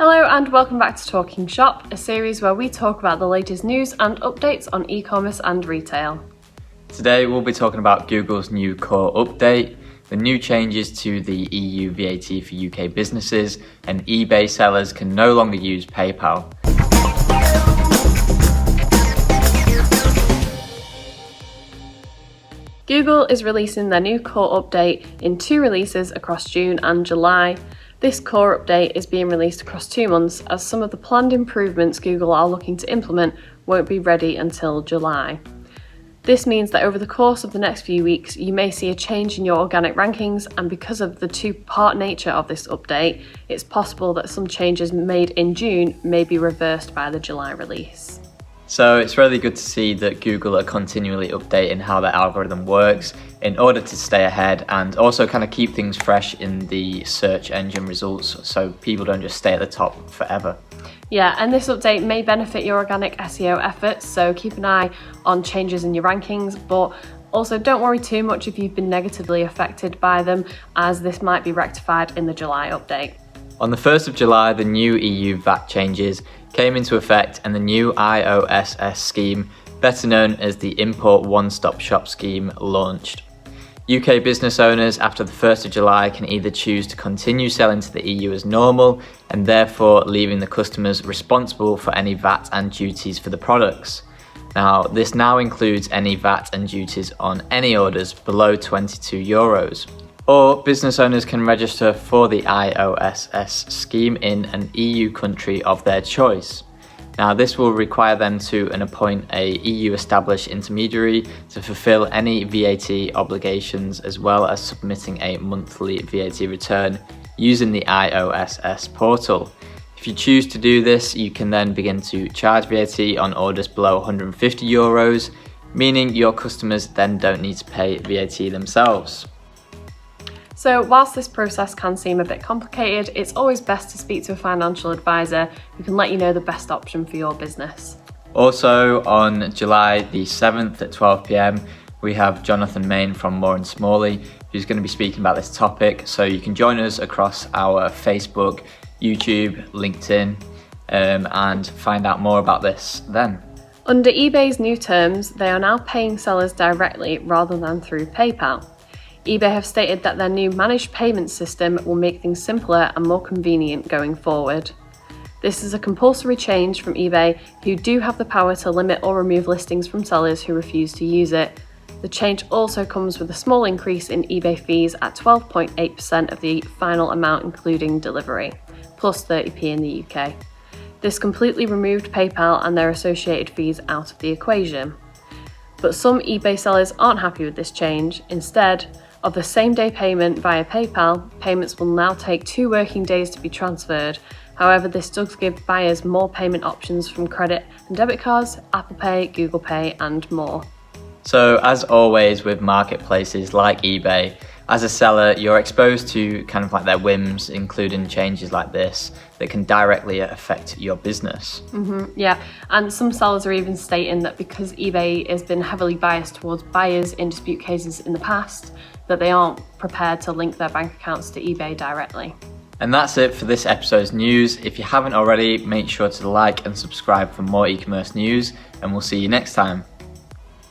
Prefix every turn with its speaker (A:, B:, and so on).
A: Hello and welcome back to Talking Shop, a series where we talk about the latest news and updates on e-commerce and retail.
B: Today we'll be talking about Google's new core update, the new changes to the EU VAT for UK businesses, and eBay sellers can no longer use PayPal.
A: Google is releasing their new core update in 2 releases across June and July. This core update is being released across 2 months as some of the planned improvements Google are looking to implement won't be ready until July. This means that over the course of the next few weeks, you may see a change in your organic rankings, and because of the 2-part nature of this update, it's possible that some changes made in June may be reversed by the July release.
B: So it's really good to see that Google are continually updating how their algorithm works in order to stay ahead and also kind of keep things fresh in the search engine results so people don't just stay at the top forever.
A: Yeah, and this update may benefit your organic SEO efforts, so keep an eye on changes in your rankings, but also don't worry too much if you've been negatively affected by them, as this might be rectified in the July update.
B: On the 1st of July, the new EU VAT changes came into effect and the new IOSS scheme, better known as the Import One-Stop Shop scheme, launched. UK business owners after the 1st of July can either choose to continue selling to the EU as normal and therefore leaving the customers responsible for any VAT and duties for the products. Now, this now includes any VAT and duties on any orders below €22. Or business owners can register for the IOSS scheme in an EU country of their choice. Now, this will require them to appoint a EU-established intermediary to fulfill any VAT obligations, as well as submitting a monthly VAT return using the IOSS portal. If you choose to do this, you can then begin to charge VAT on orders below €150, meaning your customers then don't need to pay VAT themselves.
A: So whilst this process can seem a bit complicated, it's always best to speak to a financial advisor who can let you know the best option for your business.
B: Also on July the 7th at 12 p.m, we have Jonathan Main from More & Smalley, who's going to be speaking about this topic. So you can join us across our Facebook, YouTube, LinkedIn, and find out more about this then.
A: Under eBay's new terms, they are now paying sellers directly rather than through PayPal. eBay have stated that their new managed payment system will make things simpler and more convenient going forward. This is a compulsory change from eBay, who do have the power to limit or remove listings from sellers who refuse to use it. The change also comes with a small increase in eBay fees at 12.8% of the final amount including delivery, plus 30p in the UK. This completely removed PayPal and their associated fees out of the equation. But some eBay sellers aren't happy with this change. Instead of the same-day payment via PayPal, payments will now take 2 working days to be transferred. However, this does give buyers more payment options from credit and debit cards, Apple Pay, Google Pay, and more.
B: So as always with marketplaces like eBay, as a seller, you're exposed to kind of like their whims, including changes like this that can directly affect your business.
A: Yeah, and some sellers are even stating that because eBay has been heavily biased towards buyers in dispute cases in the past, that they aren't prepared to link their bank accounts to eBay directly.
B: And that's it for this episode's news. If you haven't already, make sure to like and subscribe for more e-commerce news, and we'll see you next time.